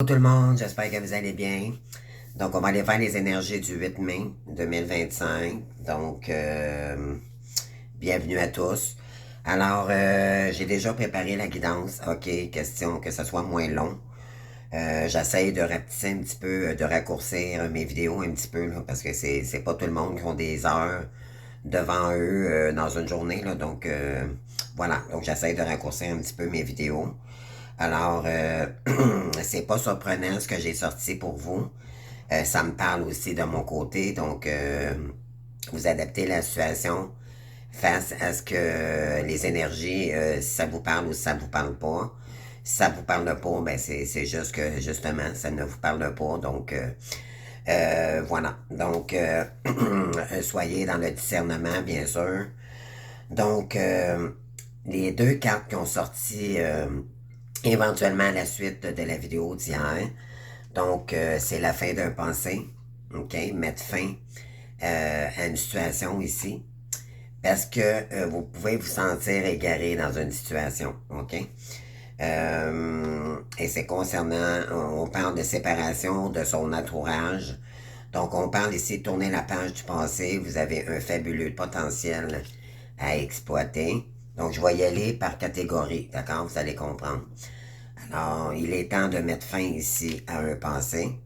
Bonjour tout le monde, j'espère que vous allez bien. Donc, on va aller faire les énergies du 8 mai 2025. Donc, bienvenue à tous. Alors, j'ai déjà préparé la guidance. OK, question que ce soit moins long. J'essaye de rapetisser un petit peu, de raccourcir mes vidéos un petit peu, là, parce que c'est pas tout le monde qui ont des heures devant eux dans une journée. Là, donc, voilà. Donc, j'essaye de raccourcir un petit peu mes vidéos. Alors, c'est pas surprenant ce que j'ai sorti pour vous. Ça me parle aussi de mon côté. Donc, vous adaptez la situation face à ce que les énergies, si ça vous parle ou si ça vous parle pas. Si ça vous parle pas, ben c'est juste que justement, ça ne vous parle pas. Donc, voilà. Donc, soyez dans le discernement, bien sûr. Donc, les deux cartes qui ont sorti éventuellement à la suite de la vidéo d'hier. Donc, c'est la fin d'un passé. OK? Mettre fin à une situation ici. Parce que vous pouvez vous sentir égaré dans une situation. OK? Et c'est concernant, on parle de séparation de son entourage. Donc, on parle ici de tourner la page du passé. Vous avez un fabuleux potentiel à exploiter. Donc, je vais y aller par catégorie. D'accord? Vous allez comprendre. Alors, il est temps de mettre fin ici à un passé.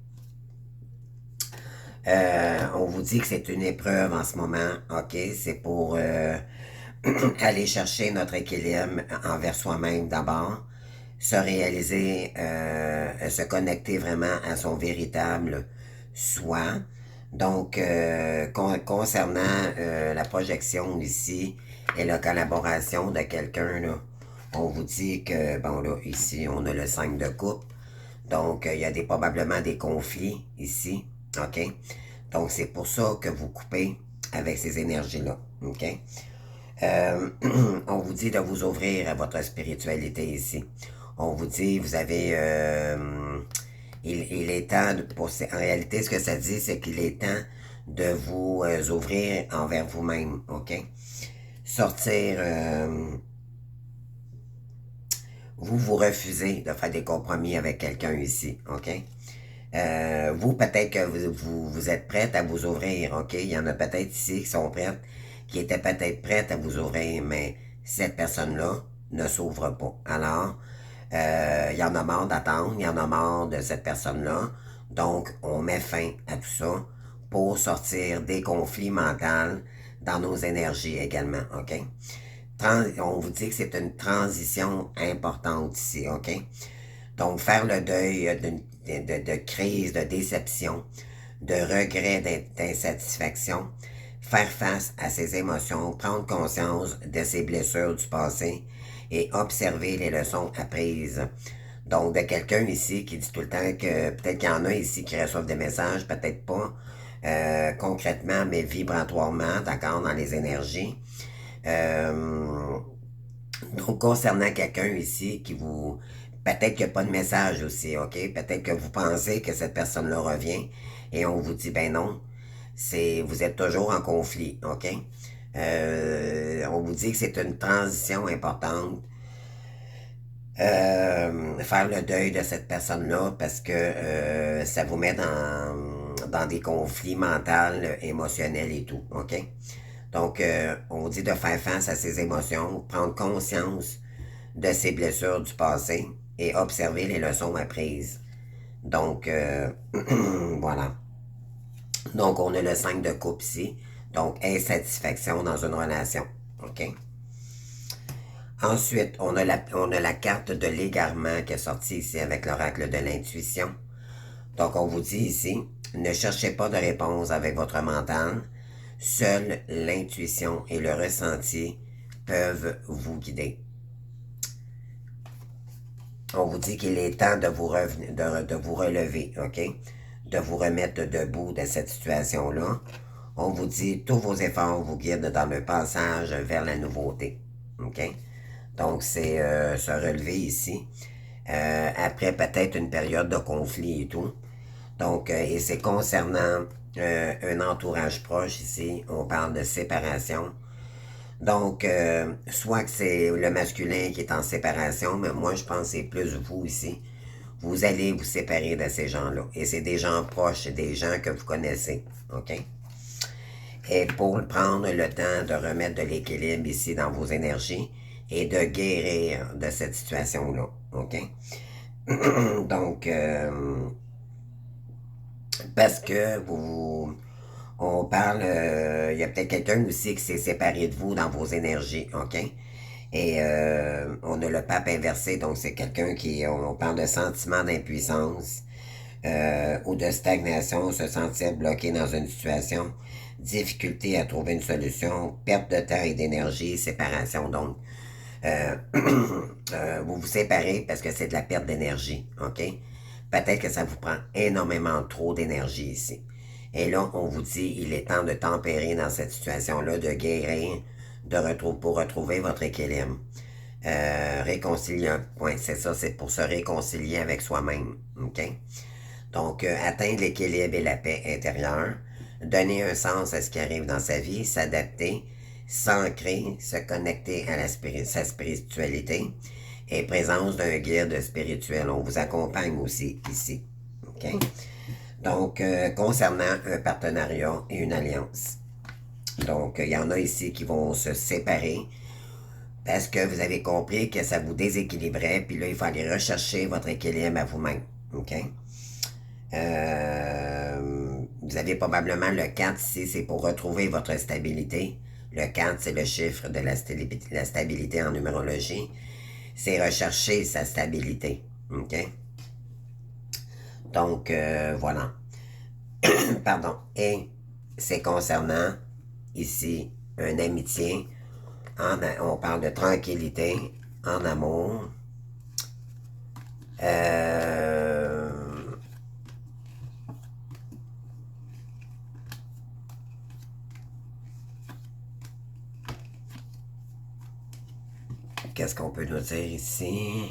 On vous dit que c'est une épreuve en ce moment, ok? C'est pour aller chercher notre équilibre envers soi-même d'abord, se réaliser, se connecter vraiment à son véritable soi. Donc, concernant la projection ici et la collaboration de quelqu'un, là, on vous dit que, bon là, ici, on a le 5 de coupe. Donc, il y a probablement des conflits ici, ok? Donc, c'est pour ça que vous coupez avec ces énergies-là, ok? On vous dit de vous ouvrir à votre spiritualité ici. On vous dit, vous avez... il est temps, en réalité, ce que ça dit, c'est qu'il est temps de vous ouvrir envers vous-même, ok? Sortir... vous refusez de faire des compromis avec quelqu'un ici, ok? Vous, peut-être que vous êtes prête à vous ouvrir, ok? Il y en a peut-être ici qui sont prêtes, qui étaient peut-être prêtes à vous ouvrir, mais cette personne-là ne s'ouvre pas. Alors, il y en a marre d'attendre, il y en a marre de cette personne-là. Donc, on met fin à tout ça pour sortir des conflits mentaux dans nos énergies également, ok? On vous dit que c'est une transition importante ici, ok? Donc, faire le deuil de crise, de déception, de regret, d'insatisfaction, faire face à ses émotions, prendre conscience de ses blessures du passé et observer les leçons apprises. Donc, de quelqu'un ici qui dit tout le temps que peut-être qu'il y en a ici qui reçoivent des messages, peut-être pas concrètement, mais vibratoirement, d'accord, dans les énergies. Euh, donc, concernant quelqu'un ici qui vous... Peut-être qu'il n'y a pas de message aussi, OK? Peut-être que vous pensez que cette personne-là revient et on vous dit, ben non, vous êtes toujours en conflit, OK? On vous dit que c'est une transition importante. Faire le deuil de cette personne-là parce que ça vous met dans des conflits mentaux, émotionnels et tout, OK? Donc, on vous dit de faire face à ses émotions, prendre conscience de ses blessures du passé et observer les leçons apprises. Donc, voilà. Donc, on a le 5 de coupe ici. Donc, insatisfaction dans une relation. OK? Ensuite, on a la carte de l'égarement qui est sortie ici avec l'oracle de l'intuition. Donc, on vous dit ici, ne cherchez pas de réponse avec votre mental. Seule l'intuition et le ressenti peuvent vous guider. On vous dit qu'il est temps de vous relever, OK? De vous remettre debout de cette situation-là. On vous dit tous vos efforts vous guident dans le passage vers la nouveauté, OK? Donc, c'est se relever ici. Après peut-être une période de conflit et tout. Donc, et c'est concernant un entourage proche ici. On parle de séparation. Donc, soit que c'est le masculin qui est en séparation, mais moi, je pense que c'est plus vous ici. vous allez vous séparer de ces gens-là. Et c'est des gens proches, c'est des gens que vous connaissez, OK? Et pour prendre le temps de remettre de l'équilibre ici dans vos énergies et de guérir de cette situation-là, OK? Donc, parce que on parle, il y a peut-être quelqu'un aussi qui s'est séparé de vous dans vos énergies, OK? Et on a le pape inversé, donc c'est quelqu'un qui, on parle de sentiment d'impuissance ou de stagnation, se sentir bloqué dans une situation, difficulté à trouver une solution, perte de temps et d'énergie, séparation. Donc, vous vous séparez parce que c'est de la perte d'énergie, OK? Peut-être que ça vous prend énormément trop d'énergie ici. Et là, on vous dit, il est temps de tempérer dans cette situation-là, de guérir, pour retrouver votre équilibre. Réconcilier un point, c'est ça, c'est pour se réconcilier avec soi-même, OK? Donc, atteindre l'équilibre et la paix intérieure, donner un sens à ce qui arrive dans sa vie, s'adapter, s'ancrer, se connecter à sa spiritualité et présence d'un guide spirituel. On vous accompagne aussi ici. OK? Donc, concernant un partenariat et une alliance. Donc, il y en a ici qui vont se séparer parce que vous avez compris que ça vous déséquilibrait, puis là, il faut aller rechercher votre équilibre à vous-même. OK? Vous avez probablement le 4 ici, c'est pour retrouver votre stabilité. Le 4, c'est le chiffre de la stabilité en numérologie. C'est rechercher sa stabilité. OK? Donc, voilà. Pardon. Et c'est concernant, ici, une amitié. On parle de tranquillité, en amour. Qu'est-ce qu'on peut nous dire ici?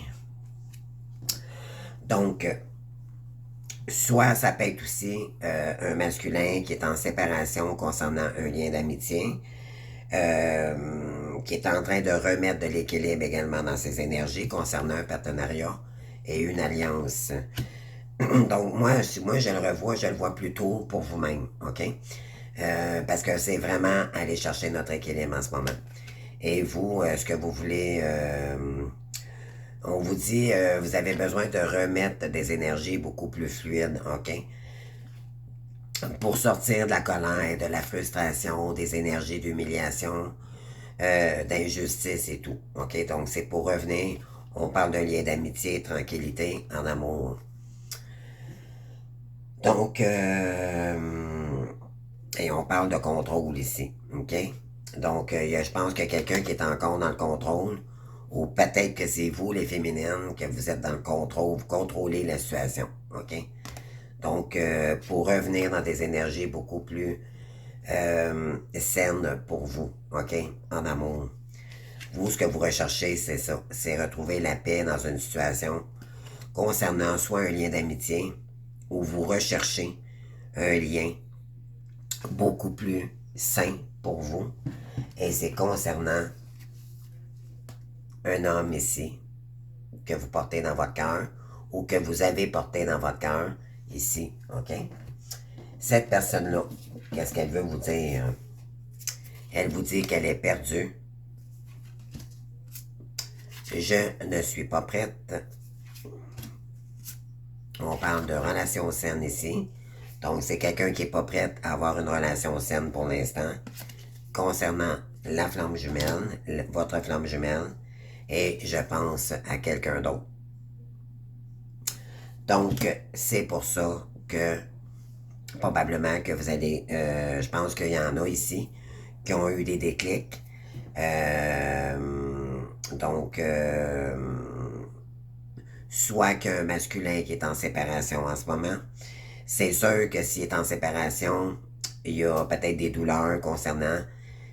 Donc, soit ça peut être aussi un masculin qui est en séparation concernant un lien d'amitié, qui est en train de remettre de l'équilibre également dans ses énergies concernant un partenariat et une alliance. Donc, moi, je le vois plutôt pour vous-même, OK? Parce que c'est vraiment aller chercher notre équilibre en ce moment. Et vous, ce que vous voulez... on vous dit, vous avez besoin de remettre des énergies beaucoup plus fluides, OK? Pour sortir de la colère, de la frustration, des énergies d'humiliation, d'injustice et tout, OK? Donc, c'est pour revenir, on parle d'un lien d'amitié, tranquillité, en amour. Donc, et on parle de contrôle ici, OK? Donc, je pense qu'il y a quelqu'un qui est encore dans le contrôle, ou peut-être que c'est vous, les féminines, que vous êtes dans le contrôle, vous contrôlez la situation, OK? Donc, pour revenir dans des énergies beaucoup plus saines pour vous, OK? En amour. Vous, ce que vous recherchez, c'est ça. C'est retrouver la paix dans une situation concernant soit un lien d'amitié, ou vous recherchez un lien beaucoup plus sain pour vous. Et c'est concernant un homme ici que vous portez dans votre cœur ou que vous avez porté dans votre cœur ici, OK? Cette personne-là, qu'est-ce qu'elle veut vous dire? Elle vous dit qu'elle est perdue. Je ne suis pas prête. On parle de relation saine ici. Donc, c'est quelqu'un qui n'est pas prêt à avoir une relation saine pour l'instant. Concernant la flamme jumelle, votre flamme jumelle, et je pense à quelqu'un d'autre. Donc, c'est pour ça que probablement que vous allez... je pense qu'il y en a ici qui ont eu des déclics. Donc, soit qu'un masculin qui est en séparation en ce moment, c'est sûr que s'il est en séparation, il y a peut-être des douleurs concernant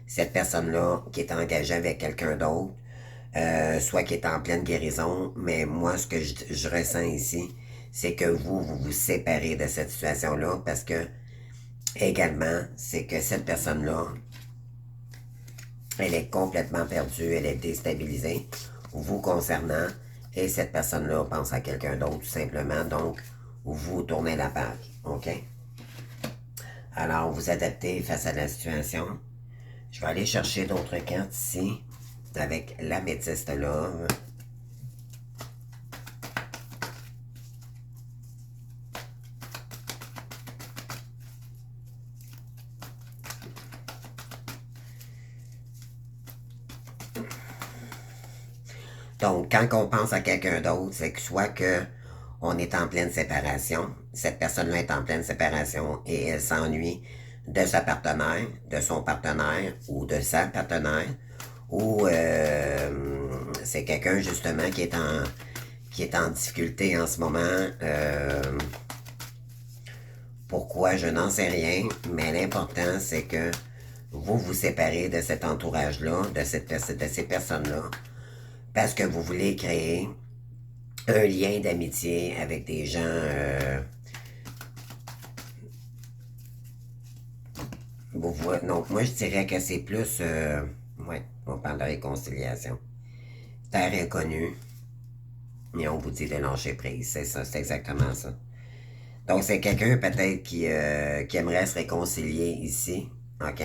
cette personne-là qui est engagée avec quelqu'un d'autre, soit qui est en pleine guérison, mais moi, ce que je ressens ici, c'est que vous vous séparez de cette situation-là parce que, également, c'est que cette personne-là, elle est complètement perdue, elle est déstabilisée, vous concernant, et cette personne-là pense à quelqu'un d'autre, tout simplement. Donc, vous tournez la page, OK? Alors, vous adaptez face à la situation. Je vais aller chercher d'autres cartes ici, avec l'améthyste love. Donc, quand on pense à quelqu'un d'autre, c'est que soit que on est en pleine séparation, cette personne-là est en pleine séparation et elle s'ennuie de sa partenaire, de son partenaire ou de sa partenaire, ou c'est quelqu'un justement qui est en difficulté en ce moment. Pourquoi, je n'en sais rien, mais l'important c'est que vous vous séparez de cet entourage-là, de ces personnes-là, parce que vous voulez créer un lien d'amitié avec des gens. Donc, moi, je dirais que c'est plus. Ouais, on parle de réconciliation. Terre inconnue, et on vous dit de lâcher prise. C'est ça, c'est exactement ça. Donc, c'est quelqu'un peut-être qui aimerait se réconcilier ici, OK?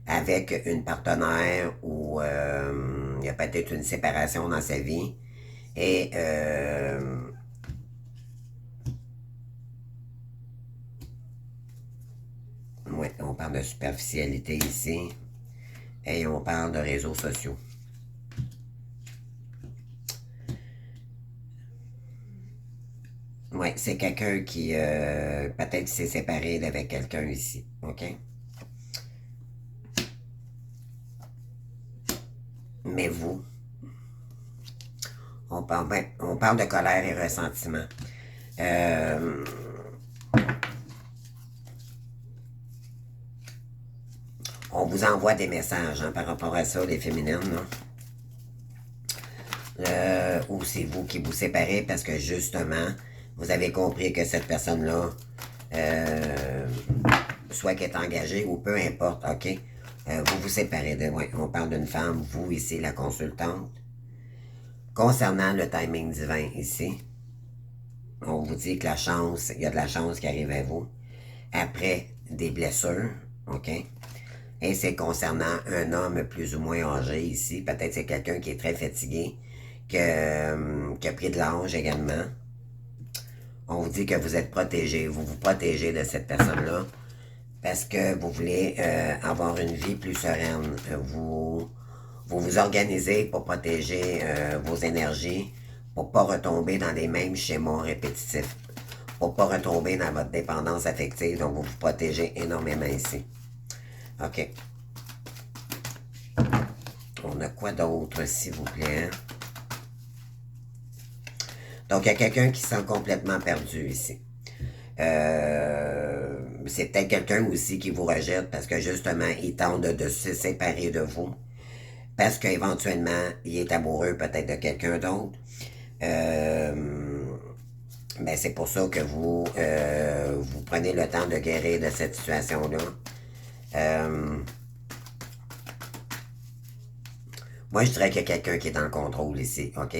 Avec une partenaire ou il y a peut-être une séparation dans sa vie. Et ouais, on parle de superficialité ici. Et on parle de réseaux sociaux. Ouais, c'est quelqu'un qui peut-être s'est séparé avec quelqu'un ici. OK? Mais vous, on parle de colère et ressentiment. Euh, on vous envoie des messages hein, par rapport à ça, les féminines. Ou c'est vous qui vous séparez parce que justement, vous avez compris que cette personne-là, euh, soit qu'elle est engagée ou peu importe, OK? Vous vous séparez de... Ouais, on parle d'une femme, vous ici, la consultante. Concernant le timing divin ici, on vous dit que la chance, il y a de la chance qui arrive à vous après des blessures, OK? Et c'est concernant un homme plus ou moins âgé ici. Peut-être c'est quelqu'un qui est très fatigué, qui a pris de l'âge également. On vous dit que vous êtes protégé, vous vous protégez de cette personne-là parce que vous voulez avoir une vie plus sereine. Vous vous organisez pour protéger vos énergies, pour pas retomber dans les mêmes schémas répétitifs, pour pas retomber dans votre dépendance affective. Donc, vous vous protégez énormément ici. OK. On a quoi d'autre, s'il vous plaît? Donc, il y a quelqu'un qui se sent complètement perdu ici. C'est peut-être quelqu'un aussi qui vous rejette parce que justement, il tente de se séparer de vous. Parce qu'éventuellement, il est amoureux peut-être de quelqu'un d'autre. Ben c'est pour ça que vous prenez le temps de guérir de cette situation-là. Moi, je dirais qu'il y a quelqu'un qui est dans le contrôle ici, OK?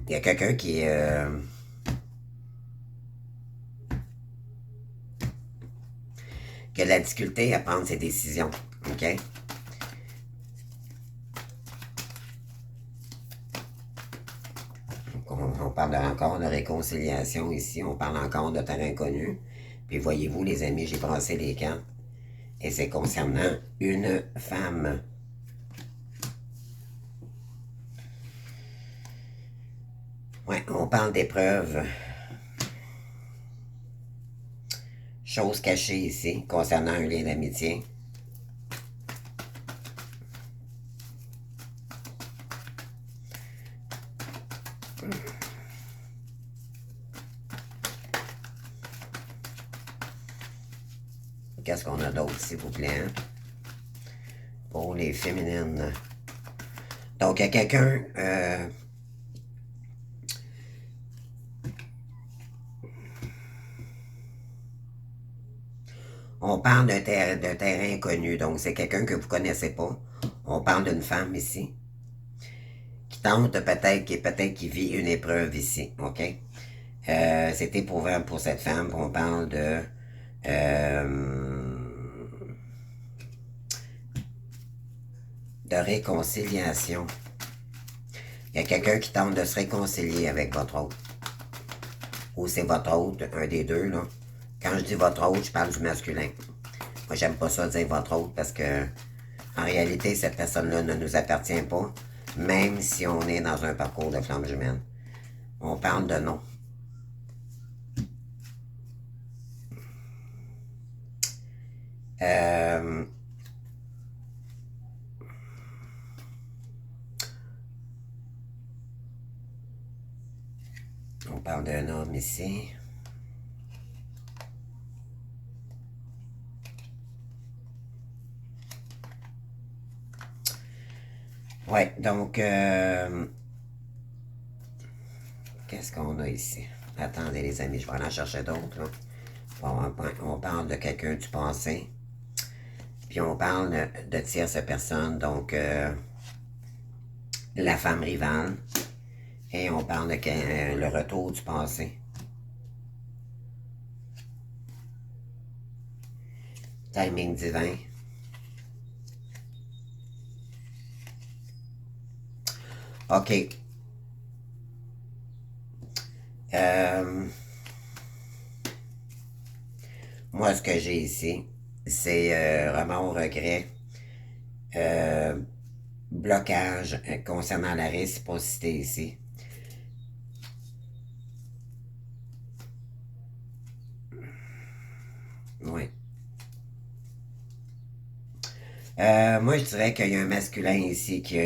Il y a quelqu'un qui a de la difficulté à prendre ses décisions, OK? On parle encore de réconciliation ici, on parle encore de terrain inconnu. Puis voyez-vous, les amis, j'ai brassé les cartes. Et c'est concernant une femme. Ouais, on parle d'épreuves. Choses cachées ici, concernant un lien d'amitié. Qu'est-ce qu'on a d'autre, s'il vous plaît? Pour les féminines. Donc, il y a quelqu'un... on parle d'un terrain inconnu. Donc, c'est quelqu'un que vous ne connaissez pas. On parle d'une femme ici qui tente peut-être qui vit une épreuve ici, ok? C'est éprouvant pour cette femme. On parle de réconciliation. Il y a quelqu'un qui tente de se réconcilier avec votre autre. Ou c'est votre autre, un des deux, là. Quand je dis votre autre, je parle du masculin. Moi, j'aime pas ça dire votre autre parce que, en réalité, cette personne-là ne nous appartient pas, même si on est dans un parcours de flamme jumelle. On parle de non. On parle d'un homme ici. Ouais, donc, qu'est-ce qu'on a ici? Attendez les amis, je vais en chercher d'autres. Bon, on parle de quelqu'un du passé. Puis on parle de tierce personne, donc la femme rivale. Et on parle de le retour du passé. Timing divin. OK. Moi, ce que j'ai ici, c'est vraiment au regret. Blocage concernant la réciprocité ici. Oui. Moi, je dirais qu'il y a un masculin ici qui...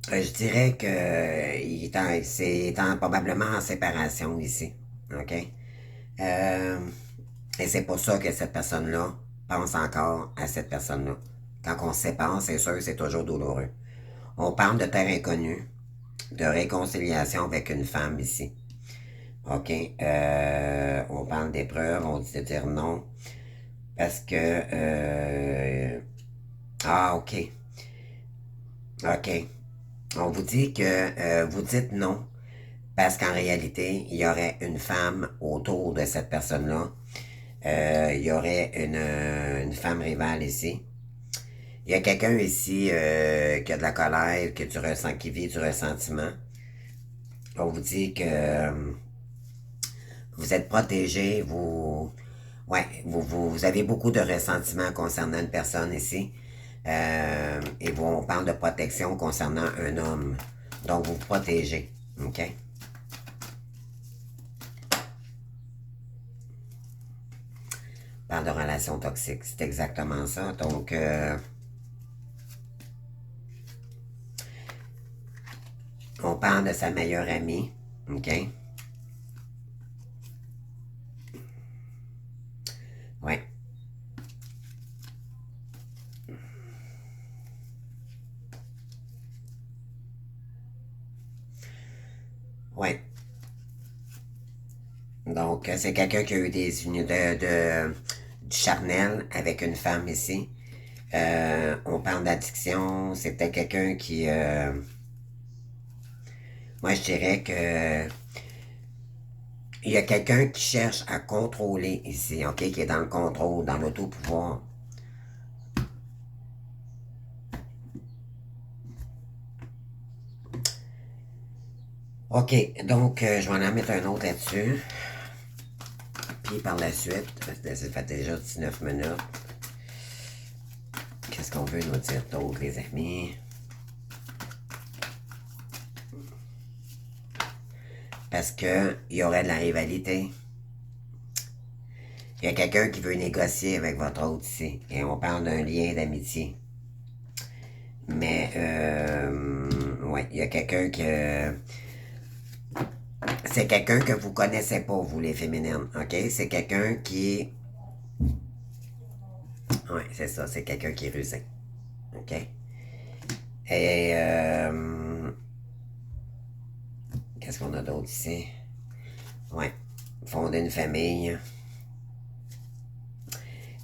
je dirais que probablement en séparation ici. OK? Et c'est pour ça que cette personne-là pense encore à cette personne-là. Quand on se sépare, c'est sûr, c'est toujours douloureux. On parle de terre inconnue, de réconciliation avec une femme ici. OK? On parle d'épreuve, on dit de dire non. Parce que... OK. OK. On vous dit que vous dites non parce qu'en réalité, il y aurait une femme autour de cette personne-là. Il y aurait une femme rivale ici. Il y a quelqu'un ici qui a de la colère, qui vit du ressentiment. On vous dit que vous êtes protégé, vous avez beaucoup de ressentiment concernant une personne ici. Et on parle de protection concernant un homme. Donc, vous vous protégez. OK? On parle de relations toxiques. C'est exactement ça. Donc, on parle de sa meilleure amie. OK? Ouais. Ouais. Donc, c'est quelqu'un qui a eu des unions du charnel avec une femme ici. On parle d'addiction. C'est peut-être quelqu'un qui... moi, je dirais que... Il y a quelqu'un qui cherche à contrôler ici, OK? Qui est dans le contrôle, dans l'autopouvoir. OK, donc je vais en mettre un autre là-dessus. Puis par la suite, ça fait déjà 19 minutes. Qu'est-ce qu'on veut nous dire d'autre, les amis? Parce que il y aurait de la rivalité. Il y a quelqu'un qui veut négocier avec votre autre ici. Et on parle d'un lien d'amitié. Mais, ouais, il y a quelqu'un que... c'est quelqu'un que vous connaissez pas, vous, les féminines, OK? C'est quelqu'un qui... ouais, c'est ça, c'est quelqu'un qui est rusé. OK? Et, qu'est-ce qu'on a d'autre ici? Ouais. fonder une famille.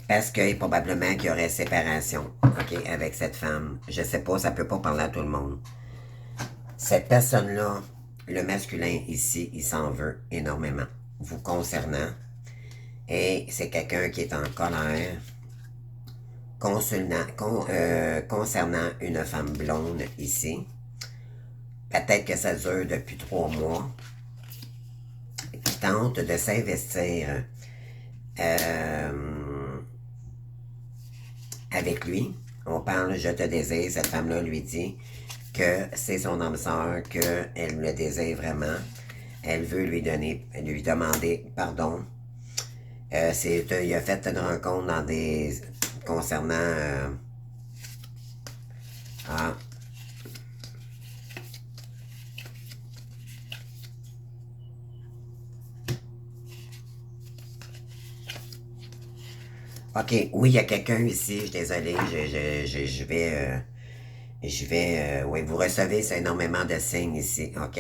Parce que probablement qu'il y aurait séparation, OK, avec cette femme. Je sais pas, ça peut pas parler à tout le monde. Cette personne-là, le masculin ici, il s'en veut énormément, vous concernant. Et c'est quelqu'un qui est en colère concernant une femme blonde ici. Peut-être que ça dure depuis 3 mois. Qui tente de s'investir avec lui. On parle je te désire. Cette femme-là lui dit que c'est son âme sœur, qu'elle le désire vraiment. Elle veut lui demander pardon. Il a fait une rencontre dans des concernant ah, OK, oui, il y a quelqu'un ici, je suis désolé, oui, vous recevez énormément de signes ici, OK?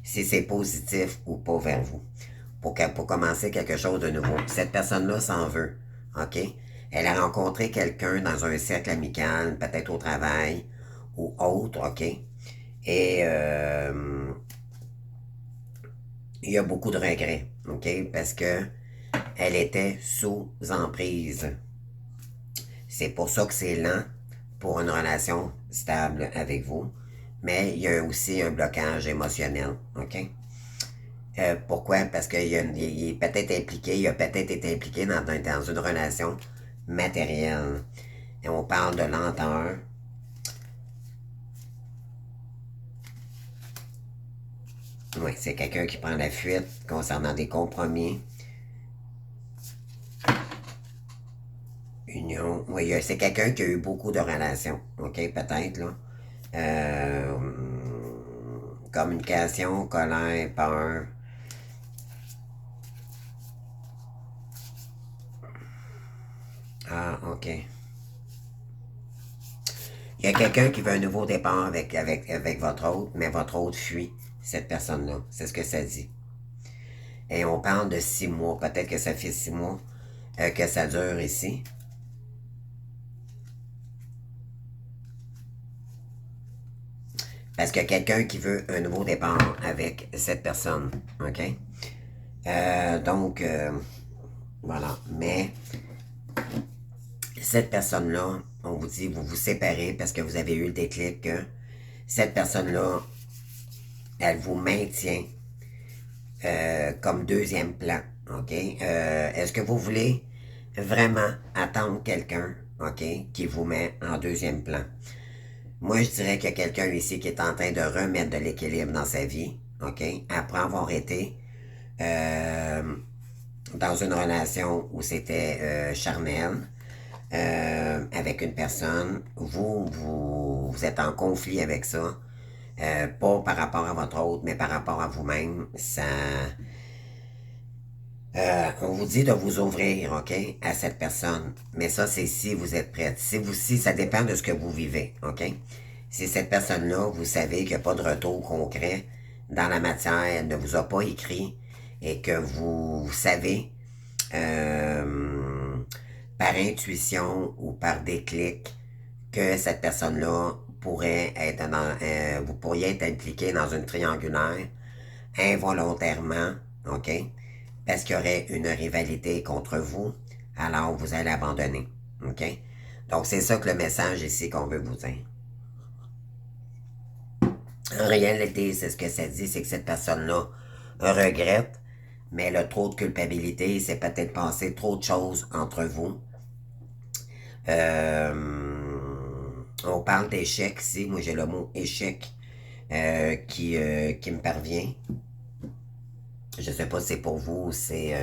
Si c'est positif ou pas vers vous. Pour commencer quelque chose de nouveau. Cette personne-là s'en veut, OK? Elle a rencontré quelqu'un dans un cercle amical, peut-être au travail ou autre, OK? Et il y a beaucoup de regrets, OK? Parce que elle était sous emprise. C'est pour ça que c'est lent pour une relation stable avec vous. Mais il y a aussi un blocage émotionnel, OK? Pourquoi? Parce qu'il est peut-être impliqué, il a peut-être été impliqué dans une relation matérielle. Et on parle de lenteur. Oui, c'est quelqu'un qui prend la fuite concernant des compromis. Union. Oui, c'est quelqu'un qui a eu beaucoup de relations. OK, peut-être, là. Euh, Communication, colère, peur. Ah, OK. Il y a quelqu'un qui veut un nouveau départ avec votre autre, mais votre autre fuit cette personne-là. C'est ce que ça dit. Et on parle de 6 mois. Peut-être que ça fait 6 mois que ça dure ici. Parce qu'il y a quelqu'un qui veut un nouveau départ avec cette personne. OK? Donc, voilà. Mais cette personne-là, on vous dit, vous vous séparez parce que vous avez eu le déclic que cette personne-là, elle vous maintient comme deuxième plan. OK? Est-ce que vous voulez vraiment attendre quelqu'un, OK, qui vous met en deuxième plan? Moi, je dirais qu'il y a quelqu'un ici qui est en train de remettre de l'équilibre dans sa vie, OK, après avoir été dans une relation où c'était charnel, avec une personne, vous êtes en conflit avec ça, pas par rapport à votre autre, mais par rapport à vous-même, on vous dit de vous ouvrir, OK, à cette personne. Mais ça, c'est si vous êtes prête. Si ça dépend de ce que vous vivez, OK? Si cette personne-là, vous savez qu'il n'y a pas de retour concret dans la matière, elle ne vous a pas écrit et que vous savez par intuition ou par déclic que cette personne-là pourrait être vous pourriez être impliqué dans une triangulaire involontairement, OK? Parce qu'il y aurait une rivalité contre vous, alors vous allez abandonner, OK? Donc c'est ça que le message ici qu'on veut vous dire. En réalité, c'est ce que ça dit, c'est que cette personne-là regrette, mais elle a trop de culpabilité, il s'est peut-être passé trop de choses entre vous. On parle d'échec ici, moi j'ai le mot échec qui me parvient. Je sais pas si c'est pour vous ou c'est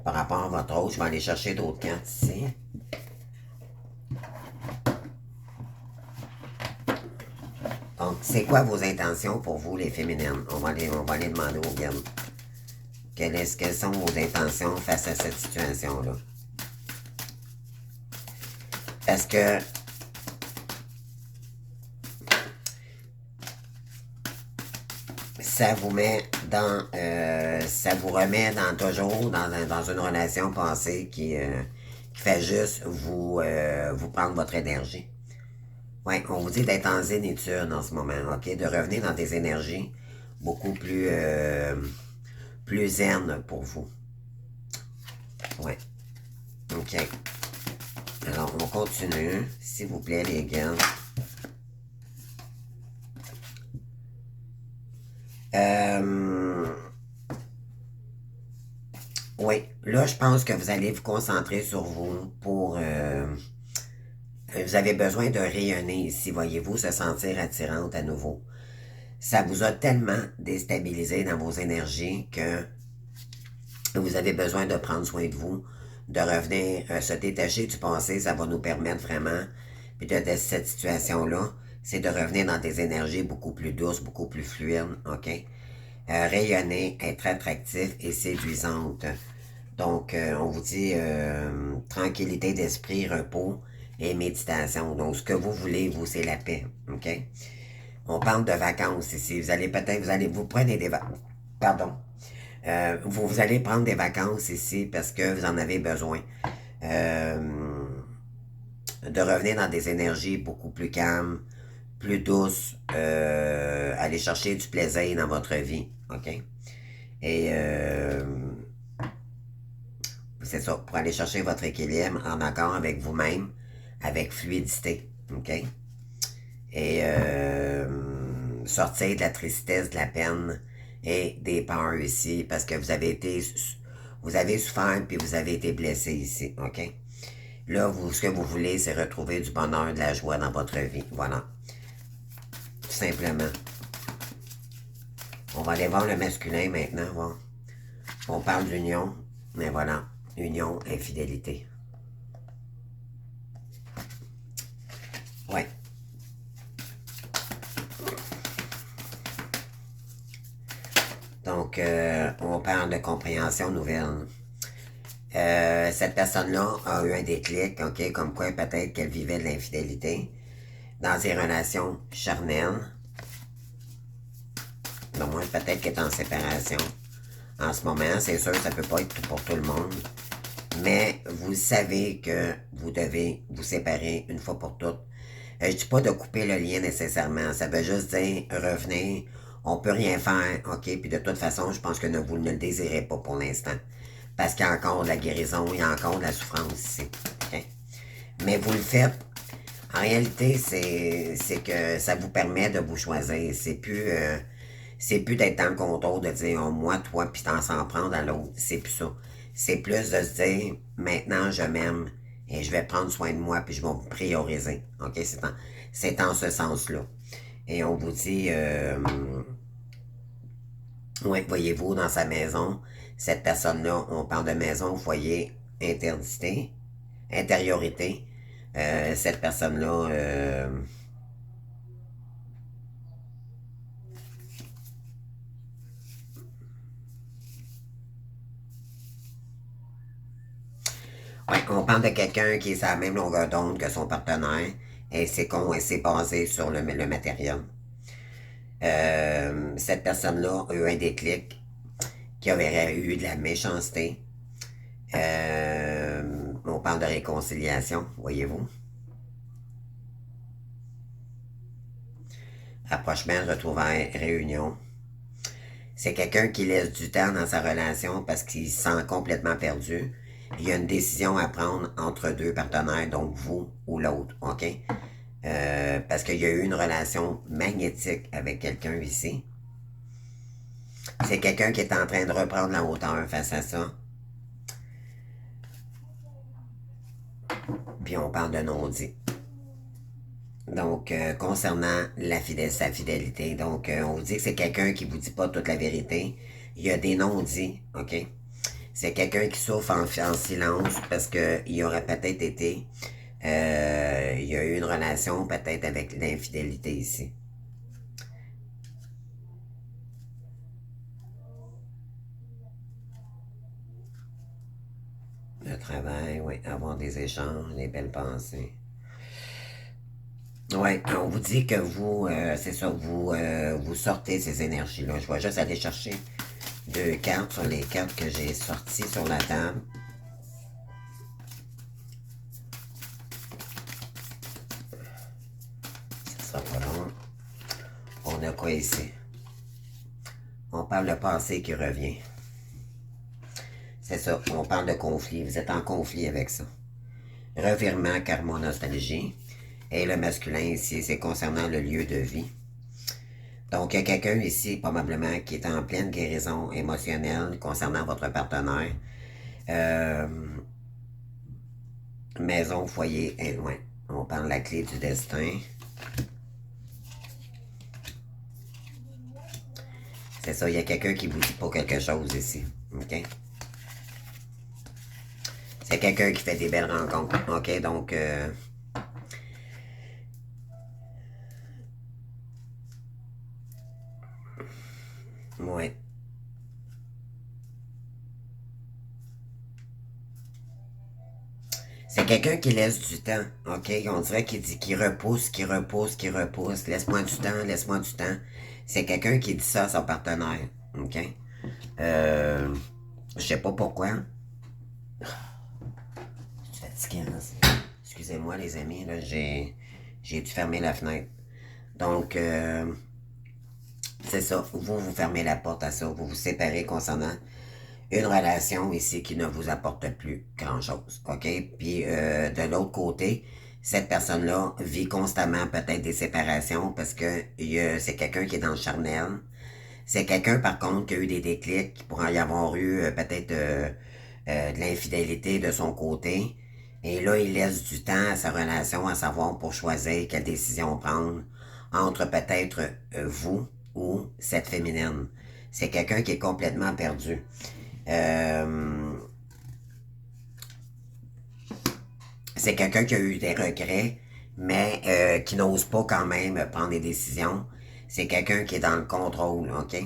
par rapport à votre autre. Je vais aller chercher d'autres cartes ici. Donc, c'est quoi vos intentions pour vous, les féminines? On va aller demander aux guides. Quelles sont vos intentions face à cette situation-là? Parce que ça vous met ça vous remet toujours dans une relation passée qui fait juste vous prendre votre énergie. Oui, on vous dit d'être en zénitude en ce moment, ok? De revenir dans des énergies beaucoup plus zen pour vous. Oui, ok. Alors, on continue, s'il vous plaît, les gars. Oui, là, je pense que vous allez vous concentrer sur vous vous avez besoin de rayonner ici, voyez-vous, se sentir attirante à nouveau. Ça vous a tellement déstabilisé dans vos énergies que vous avez besoin de prendre soin de vous, de revenir, se détacher du passé, ça va nous permettre vraiment, puis de cette situation-là, c'est de revenir dans des énergies beaucoup plus douces, beaucoup plus fluides, ok? Rayonner, être attractif et séduisante. Donc, on vous dit tranquillité d'esprit, repos et méditation. Donc, ce que vous voulez, vous, c'est la paix, ok? On parle de vacances ici. Vous allez peut-être, vous prenez des vacances. Pardon. Vous allez prendre des vacances ici parce que vous en avez besoin. Euh, de revenir dans des énergies beaucoup plus calmes, plus douces, aller chercher du plaisir dans votre vie, ok? Et c'est ça, pour aller chercher votre équilibre en accord avec vous-même, avec fluidité, ok? Et sortir de la tristesse, de la peine et des peurs ici, parce que vous avez souffert puis vous avez été blessé ici, ok? Là, ce que vous voulez, c'est retrouver du bonheur, de la joie dans votre vie, voilà. Tout simplement. On va aller voir le masculin maintenant, bon. On parle d'union, mais voilà, union, infidélité. Ouais. Donc, on parle de compréhension nouvelle. Cette personne-là a eu un déclic, ok, comme quoi peut-être qu'elle vivait de l'infidélité dans des relations charnelles. Donc, moi, peut-être qu'elle est en séparation en ce moment. C'est sûr, ça peut pas être pour tout le monde. Mais vous savez que vous devez vous séparer une fois pour toutes. Je dis pas de couper le lien nécessairement. Ça veut juste dire revenir. On peut rien faire, ok? Puis de toute façon, je pense que vous ne le désirez pas pour l'instant. Parce qu'il y a encore de la guérison, il y a encore de la souffrance ici. Okay? Mais vous le faites. En réalité, c'est que ça vous permet de vous choisir. C'est plus d'être dans le contrôle de dire oh, moi, toi, puis s'en prendre à l'autre. C'est plus ça. C'est plus de se dire maintenant je m'aime et je vais prendre soin de moi puis je vais me prioriser. Ok, c'est en ce sens-là. Et on vous dit oui, voyez-vous, dans sa maison, cette personne-là, on parle de maison, foyer, intériorité. Cette personne-là, ouais, on parle de quelqu'un qui est à la même longueur d'onde que son partenaire, et c'est basé sur le matériel. Cette personne-là a eu un déclic qui aurait eu de la méchanceté. On parle de réconciliation, voyez-vous. Rapprochement, retrouvailles, réunion. C'est quelqu'un qui laisse du temps dans sa relation parce qu'il se sent complètement perdu. Il y a une décision à prendre entre deux partenaires, donc vous ou l'autre, ok? Parce qu'il y a eu une relation magnétique avec quelqu'un ici. C'est quelqu'un qui est en train de reprendre la hauteur face à ça. Puis on parle de non-dit. Donc, concernant sa fidélité, donc on vous dit que c'est quelqu'un qui vous dit pas toute la vérité. Il y a des non-dits, ok? C'est quelqu'un qui souffre en silence parce qu'il aurait peut-être été, il y a eu une relation peut-être avec l'infidélité ici. Le travail, oui, avoir des échanges, des belles pensées. Oui, on vous dit que vous, c'est ça, vous sortez ces énergies-là. Je vais juste aller chercher 2 cartes sur les cartes que j'ai sorties sur la table. Ça sera pas long. On a quoi ici? On parle de passé qui revient. C'est ça, on parle de conflit. Vous êtes en conflit avec ça. Revirement, karma, nostalgie. Et le masculin ici, c'est concernant le lieu de vie. Donc, il y a quelqu'un ici, probablement, qui est en pleine guérison émotionnelle concernant votre partenaire. Maison, foyer et loin. On parle de la clé du destin. C'est ça, il y a quelqu'un qui vous dit pas quelque chose ici. OK? C'est quelqu'un qui fait des belles rencontres. OK? Donc, ouais. C'est quelqu'un qui laisse du temps, OK? On dirait qu'il dit qu'il repousse, qu'il repousse, qu'il repousse. Laisse-moi du temps, laisse-moi du temps. C'est quelqu'un qui dit ça à son partenaire, OK? Je sais pas pourquoi. Je suis fatigué, là. Excusez-moi, les amis, là, j'ai dû fermer la fenêtre. Donc, c'est ça. Vous fermez la porte à ça. Vous vous séparez concernant une relation ici qui ne vous apporte plus grand-chose, OK? Puis, de l'autre côté, cette personne-là vit constamment peut-être des séparations parce que c'est quelqu'un qui est dans le charnel. C'est quelqu'un, par contre, qui a eu des déclics, qui pourrait y avoir eu peut-être de l'infidélité de son côté. Et là, il laisse du temps à sa relation à savoir pour choisir quelle décision prendre entre peut-être vous ou cette féminine. C'est quelqu'un qui est complètement perdu. C'est quelqu'un qui a eu des regrets, mais qui n'ose pas quand même prendre des décisions. C'est quelqu'un qui est dans le contrôle, OK?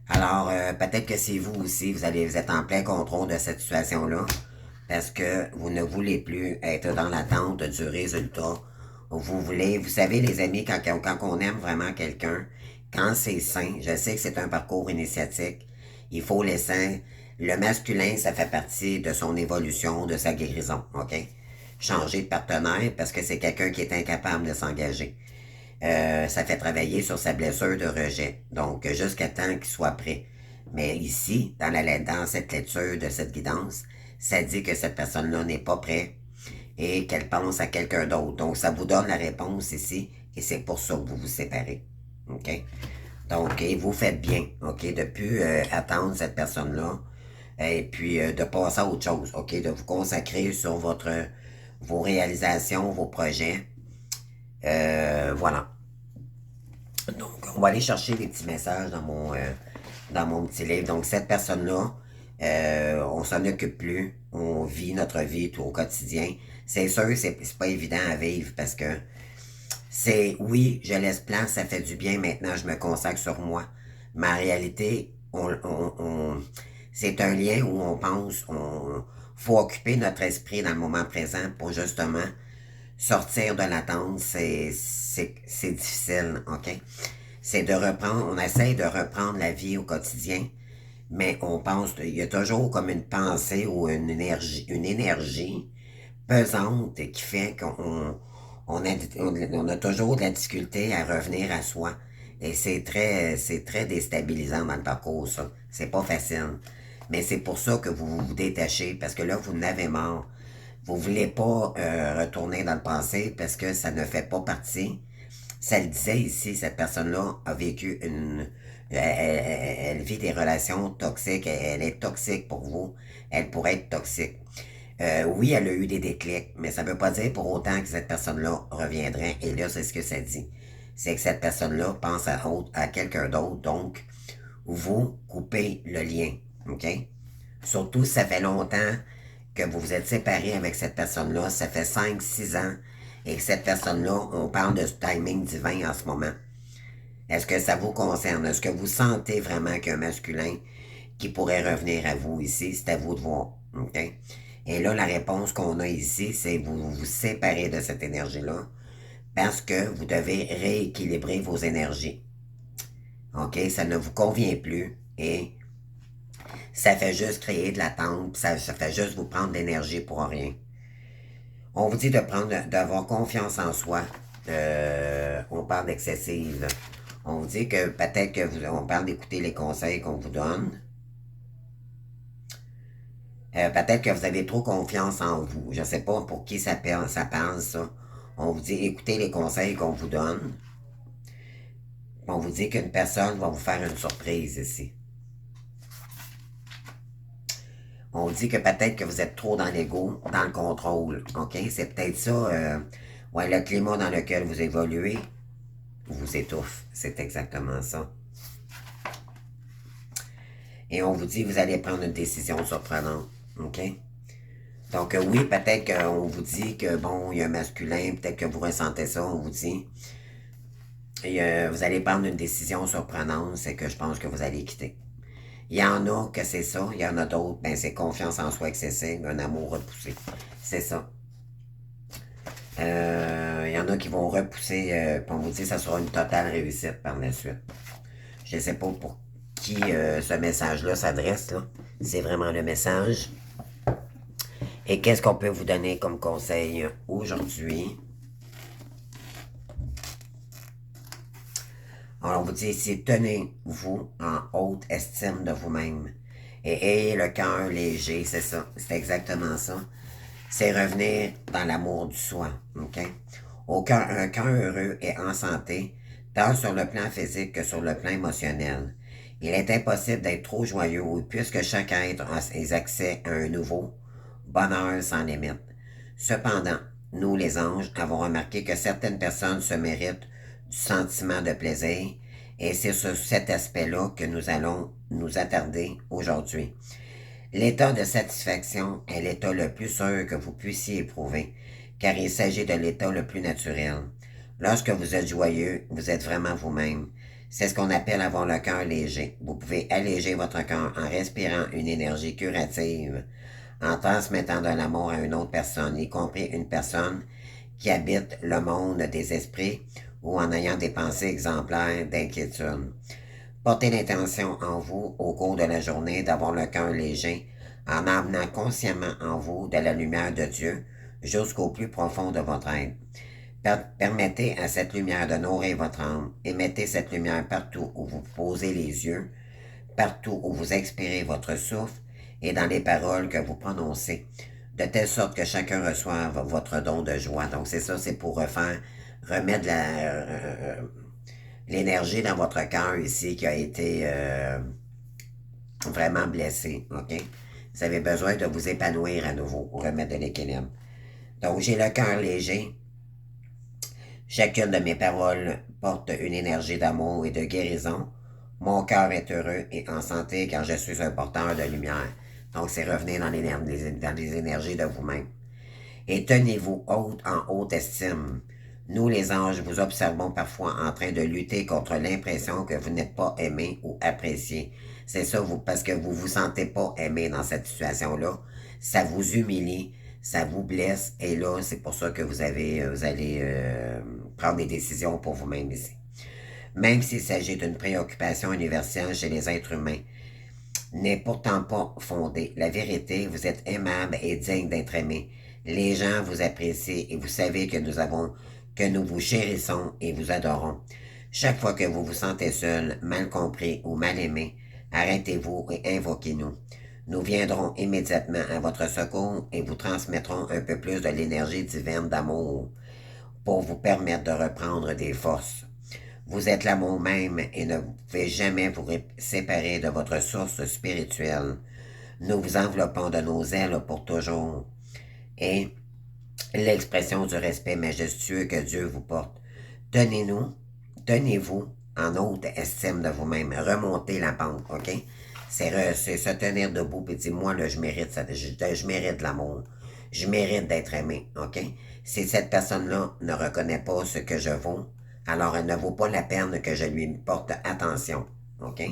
Alors, peut-être que c'est vous aussi, vous êtes en plein contrôle de cette situation-là, parce que vous ne voulez plus être dans l'attente du résultat. Vous savez, les amis, quand on aime vraiment quelqu'un, quand c'est sain, je sais que c'est un parcours initiatique, il faut laisser. Le masculin, ça fait partie de son évolution, de sa guérison, OK? Changer de partenaire parce que c'est quelqu'un qui est incapable de s'engager. Ça fait travailler sur sa blessure de rejet. Donc, jusqu'à temps qu'il soit prêt. Mais ici, dans cette lecture de cette guidance, ça dit que cette personne-là n'est pas prête et qu'elle pense à quelqu'un d'autre. Donc, ça vous donne la réponse ici et c'est pour ça que vous vous séparez. OK? Donc, et vous faites bien, OK, de plus attendre cette personne-là et puis de passer à autre chose, OK, de vous consacrer sur vos réalisations, vos projets. Voilà. Donc, on va aller chercher les petits messages dans mon petit livre. Donc, cette personne-là, on s'en occupe plus. On vit notre vie tout au quotidien. C'est sûr, c'est pas évident à vivre parce que oui, je laisse place, ça fait du bien. Maintenant, je me consacre sur moi. Mais en réalité, c'est un lien où on pense, faut occuper notre esprit dans le moment présent pour justement sortir de l'attente, c'est difficile, OK? C'est de reprendre, on essaye de reprendre la vie au quotidien, mais on pense, il y a toujours comme une pensée ou une énergie pesante qui fait on a toujours de la difficulté à revenir à soi. Et c'est très déstabilisant dans le parcours, ça. C'est pas facile. Mais c'est pour ça que vous vous détachez, parce que là, vous n'avez marre. Vous voulez pas retourner dans le passé parce que ça ne fait pas partie. Ça le disait ici, cette personne-là a vécu elle vit des relations toxiques, elle est toxique pour vous, elle pourrait être toxique. Oui, elle a eu des déclics, mais ça ne veut pas dire pour autant que cette personne-là reviendrait. Et là, c'est ce que ça dit. C'est que cette personne-là pense à quelqu'un d'autre, donc vous coupez le lien. OK? Surtout si ça fait longtemps que vous vous êtes séparé avec cette personne-là, ça fait 5, 6 ans, et que cette personne-là, on parle de ce timing divin en ce moment. Est-ce que ça vous concerne? Est-ce que vous sentez vraiment qu'un masculin qui pourrait revenir à vous ici? C'est à vous de voir. OK? Et là, la réponse qu'on a ici, c'est vous vous séparez de cette énergie-là parce que vous devez rééquilibrer vos énergies. OK? Ça ne vous convient plus et Ça fait juste créer de l'attente, ça fait juste vous prendre de l'énergie pour rien. On vous dit d'avoir confiance en soi. On parle d'excessive. On vous dit que peut-être on parle d'écouter les conseils qu'on vous donne. Peut-être que vous avez trop confiance en vous. Je ne sais pas pour qui ça parle, ça. On vous dit écoutez les conseils qu'on vous donne. On vous dit qu'une personne va vous faire une surprise ici. On dit que peut-être que vous êtes trop dans l'ego, dans le contrôle. OK? C'est peut-être ça. Ouais, le climat dans lequel vous évoluez vous étouffe. C'est exactement ça. Et on vous dit vous allez prendre une décision surprenante. OK? Donc oui, peut-être qu'on vous dit que bon, il y a un masculin, peut-être que vous ressentez ça, on vous dit. Et vous allez prendre une décision surprenante, c'est que je pense que vous allez quitter. Il y en a que c'est ça, il y en a d'autres, ben c'est confiance en soi excessive, un amour repoussé. C'est ça. Il y en a qui vont repousser, puis on vous dit que ça sera une totale réussite par la suite. Je ne sais pas pour qui ce message-là s'adresse, là. C'est vraiment le message. Et qu'est-ce qu'on peut vous donner comme conseil aujourd'hui? Alors, on vous dit ici, tenez-vous en haute estime de vous-même. Et ayez le cœur léger, c'est ça. C'est exactement ça. C'est revenir dans l'amour du soi. OK? Un cœur heureux et en santé, tant sur le plan physique que sur le plan émotionnel. Il est impossible d'être trop joyeux puisque chaque être a ses accès à un nouveau bonheur sans limite. Cependant, nous les anges avons remarqué que certaines personnes se méritent du sentiment de plaisir et c'est sur cet aspect-là que nous allons nous attarder aujourd'hui. L'état de satisfaction est l'état le plus sûr que vous puissiez éprouver, car il s'agit de l'état le plus naturel. Lorsque vous êtes joyeux, vous êtes vraiment vous-même. C'est ce qu'on appelle avoir le cœur léger. Vous pouvez alléger votre cœur en respirant une énergie curative, en transmettant de l'amour à une autre personne, y compris une personne qui habite le monde des esprits ou en ayant des pensées exemplaires d'inquiétude. Portez l'intention en vous au cours de la journée d'avoir le cœur léger en amenant consciemment en vous de la lumière de Dieu jusqu'au plus profond de votre être. Permettez à cette lumière de nourrir votre âme et mettez cette lumière partout où vous posez les yeux, partout où vous expirez votre souffle et dans les paroles que vous prononcez, de telle sorte que chacun reçoive votre don de joie. Donc c'est ça, c'est pour remettre l'énergie dans votre cœur ici qui a été vraiment blessé, OK? Vous avez besoin de vous épanouir à nouveau, pour remettre de l'équilibre. Donc j'ai le cœur léger. Chacune de mes paroles porte une énergie d'amour et de guérison. Mon cœur est heureux et en santé car je suis un porteur de lumière. Donc, c'est revenir dans les énergies de vous-même. Et tenez-vous en haute estime. Nous, les anges, vous observons parfois en train de lutter contre l'impression que vous n'êtes pas aimé ou apprécié. C'est ça, parce que vous ne vous sentez pas aimé dans cette situation-là. Ça vous humilie, ça vous blesse, et là, c'est pour ça que vous allez prendre des décisions pour vous-même ici. Même s'il s'agit d'une préoccupation universelle chez les êtres humains, n'est pourtant pas fondée. La vérité, vous êtes aimable et digne d'être aimé. Les gens vous apprécient et vous savez que nous vous chérissons et vous adorons. Chaque fois que vous vous sentez seul, mal compris ou mal aimé, arrêtez-vous et invoquez-nous. Nous viendrons immédiatement à votre secours et vous transmettrons un peu plus de l'énergie divine d'amour pour vous permettre de reprendre des forces. Vous êtes l'amour même et ne pouvez jamais vous séparer de votre source spirituelle. Nous vous enveloppons de nos ailes pour toujours. Et l'expression du respect majestueux que Dieu vous porte. Tenez-vous en haute estime de vous-même. Remontez la pente, OK? C'est se tenir debout et dire, moi, là, je mérite ça, je mérite l'amour. Je mérite d'être aimé, OK? Si cette personne-là ne reconnaît pas ce que je vaux, alors elle ne vaut pas la peine que je lui porte attention, OK?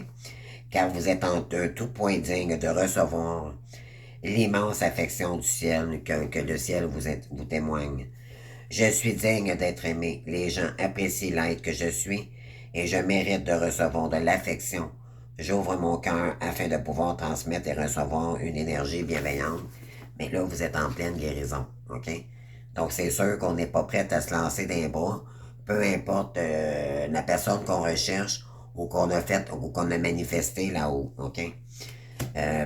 Car vous êtes en tout point digne de recevoir l'immense affection du ciel que le ciel vous témoigne. Je suis digne d'être aimé. Les gens apprécient l'être que je suis et je mérite de recevoir de l'affection J'ouvre mon cœur afin de pouvoir transmettre et recevoir une énergie bienveillante. Mais là, vous êtes en pleine guérison, OK? Donc, c'est sûr qu'on n'est pas prêt à se lancer d'un bras, peu importe la personne qu'on recherche ou qu'on a fait ou qu'on a manifesté là-haut, OK?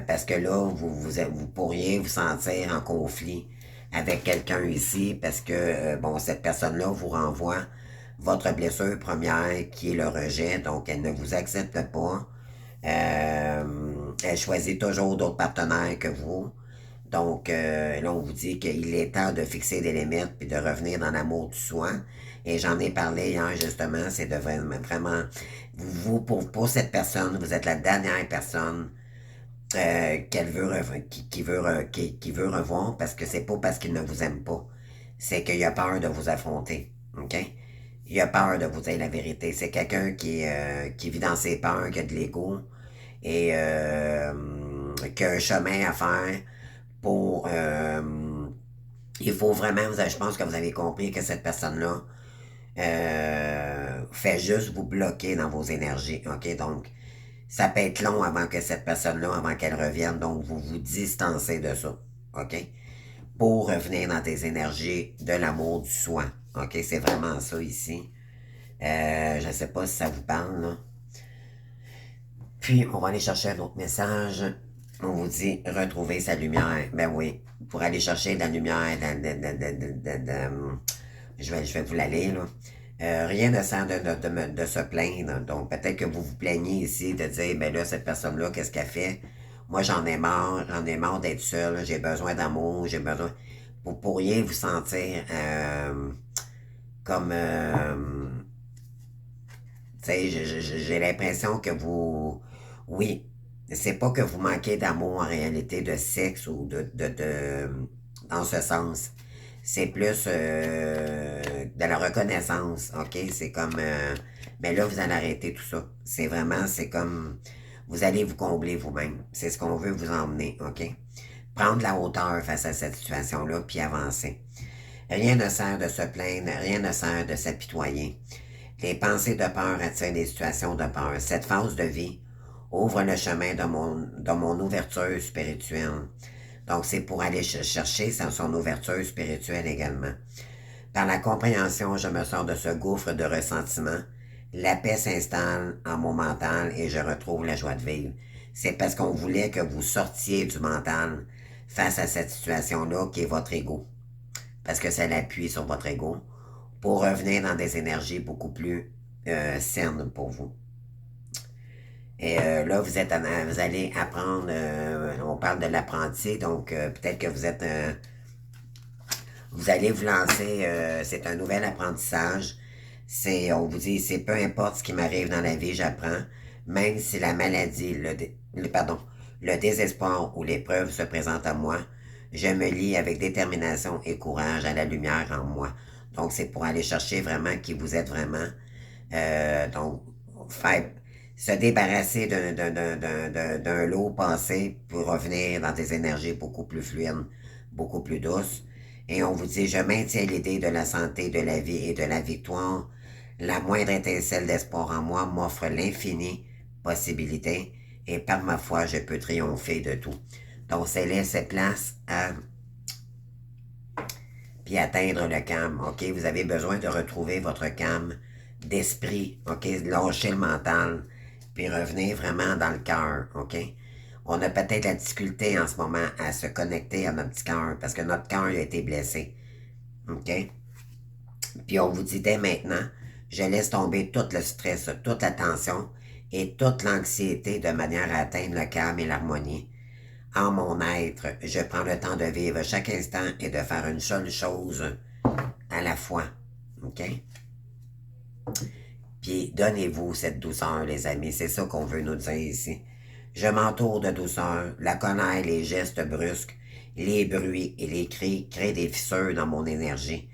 Parce que là, vous pourriez vous sentir en conflit avec quelqu'un ici parce que, bon, cette personne-là vous renvoie votre blessure première qui est le rejet, donc elle ne vous accepte pas. Elle choisit toujours d'autres partenaires que vous. Donc, là, on vous dit qu'il est temps de fixer des limites puis de revenir dans l'amour du soi. Et j'en ai parlé hier, justement, c'est de vraiment, vous, pour cette personne, vous êtes la dernière personne qu'elle veut qui veut revoir parce que c'est pas parce qu'il ne vous aime pas. C'est qu'il a peur de vous affronter. OK? Il a peur de vous dire la vérité. C'est quelqu'un qui vit dans ses peurs, qui a de l'ego et qui a un chemin à faire pour... il faut vraiment, je pense que vous avez compris que cette personne-là fait juste vous bloquer dans vos énergies. OK? Donc, ça peut être long avant que cette personne-là, avant qu'elle revienne. Donc, vous vous distancez de ça. OK? Pour revenir dans des énergies de l'amour du soi. OK? C'est vraiment ça ici. Je ne sais pas si ça vous parle, là. Puis, on va aller chercher un autre message. On vous dit retrouver sa lumière. Ben oui, pour aller chercher de la lumière, je vais vous la lire, là. Rien ne sert de se plaindre. Donc, peut-être que vous vous plaignez ici de dire, ben là, cette personne-là, qu'est-ce qu'elle fait? Moi, j'en ai marre d'être seul, j'ai besoin d'amour, j'ai besoin... Vous pourriez vous sentir comme... tu sais, j'ai l'impression que vous... Oui, c'est pas que vous manquez d'amour en réalité, de sexe ou dans ce sens. C'est plus de la reconnaissance, OK? C'est comme... mais là, vous allez arrêter tout ça. C'est vraiment, c'est comme... Vous allez vous combler vous-même. C'est ce qu'on veut vous emmener, OK? Prendre la hauteur face à cette situation-là, puis avancer. Rien ne sert de se plaindre, rien ne sert de s'apitoyer. Les pensées de peur attirent des situations de peur. Cette phase de vie ouvre le chemin de mon ouverture spirituelle. Donc, c'est pour aller chercher son ouverture spirituelle également. Par la compréhension, je me sors de ce gouffre de ressentiment. La paix s'installe en mon mental et je retrouve la joie de vivre. C'est parce qu'on voulait que vous sortiez du mental face à cette situation-là qui est votre ego. Parce que ça l'appuie sur votre ego pour revenir dans des énergies beaucoup plus saines pour vous. Et là, vous allez apprendre, on parle de l'apprenti, donc peut-être que vous allez vous lancer, c'est un nouvel apprentissage. On vous dit, c'est peu importe ce qui m'arrive dans la vie, j'apprends, même si la maladie, le désespoir ou l'épreuve se présente à moi, je me lie avec détermination et courage à la lumière en moi. Donc, c'est pour aller chercher vraiment qui vous êtes vraiment. Donc, faire, se débarrasser d'un lot passé pour revenir dans des énergies beaucoup plus fluides, beaucoup plus douces. Et on vous dit, je maintiens l'idée de la santé, de la vie et de la victoire. La moindre étincelle d'espoir en moi m'offre l'infinie possibilité et par ma foi, je peux triompher de tout. Donc, c'est laisser place à puis atteindre le calme, OK? Vous avez besoin de retrouver votre calme d'esprit, OK? Lâcher le mental, puis revenir vraiment dans le cœur, OK? On a peut-être la difficulté en ce moment à se connecter à notre petit cœur parce que notre cœur a été blessé, OK? Puis on vous dit dès maintenant, je laisse tomber tout le stress, toute la tension et toute l'anxiété de manière à atteindre le calme et l'harmonie. En mon être, je prends le temps de vivre chaque instant et de faire une seule chose à la fois. OK? Puis donnez-vous cette douceur, les amis. C'est ça qu'on veut nous dire ici. Je m'entoure de douceur. La colère, les gestes brusques, les bruits et les cris créent des fissures dans mon énergie.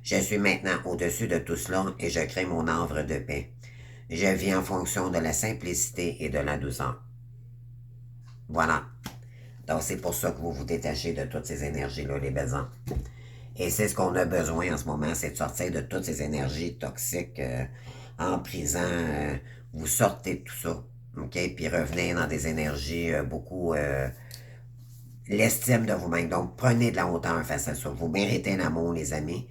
Je suis maintenant au-dessus de tout cela et je crée mon havre de paix. Je vis en fonction de la simplicité et de la douceur. Voilà. Donc, c'est pour ça que vous vous détachez de toutes ces énergies-là, les belles âmes. Et c'est ce qu'on a besoin en ce moment, c'est de sortir de toutes ces énergies toxiques en prison. Vous sortez de tout ça. OK? Puis revenez dans des énergies beaucoup... l'estime de vous-même. Donc, prenez de la hauteur face à ça. Vous méritez l'amour, les amis.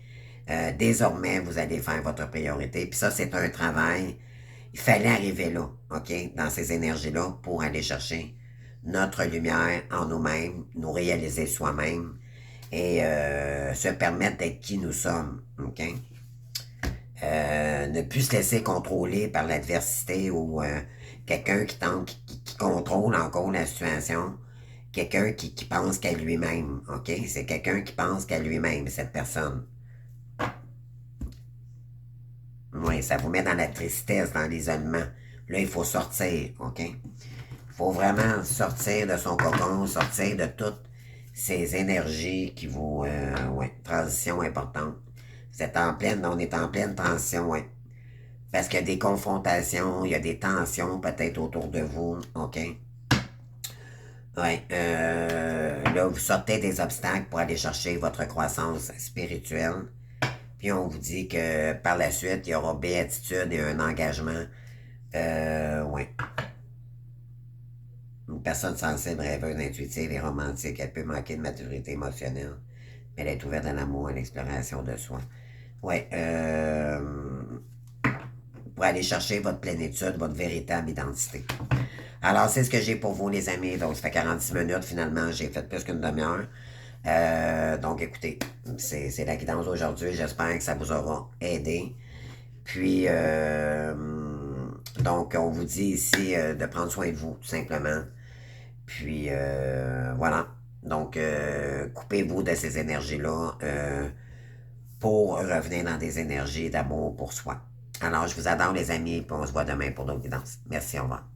Désormais, vous allez faire votre priorité. Puis ça, c'est un travail. Il fallait arriver là, OK? Dans ces énergies-là pour aller chercher notre lumière en nous-mêmes, nous réaliser soi-même et se permettre d'être qui nous sommes, OK? Ne plus se laisser contrôler par l'adversité ou quelqu'un qui tente, qui contrôle encore la situation. Quelqu'un qui pense qu'à lui-même, OK? C'est quelqu'un qui pense qu'à lui-même, cette personne. Oui, ça vous met dans la tristesse, dans l'isolement. Là, il faut sortir, OK? Il faut vraiment sortir de son cocon, sortir de toutes ces énergies qui vous... ouais, transition importante. Vous êtes en pleine, on est en pleine transition, ouais. Parce qu'il y a des confrontations, il y a des tensions peut-être autour de vous, OK? Ouais, là, vous sortez des obstacles pour aller chercher votre croissance spirituelle. Puis on vous dit que par la suite, il y aura béatitude et un engagement. Ouais. Une personne sensible, rêveuse, intuitive et romantique, elle peut manquer de maturité émotionnelle, mais elle est ouverte à l'amour, à l'exploration de soi. Ouais, pour aller chercher votre plénitude, votre véritable identité. Alors, c'est ce que j'ai pour vous, les amis. Donc, ça fait 46 minutes, finalement. J'ai fait plus qu'une demi-heure. Donc, écoutez, c'est la guidance d'aujourd'hui. J'espère que ça vous aura aidé. Puis, donc, on vous dit ici de prendre soin de vous, tout simplement. Puis, voilà. Donc, coupez-vous de ces énergies-là pour revenir dans des énergies d'amour pour soi. Alors, je vous adore, les amis, puis on se voit demain pour d'autres guidances. Merci, au revoir.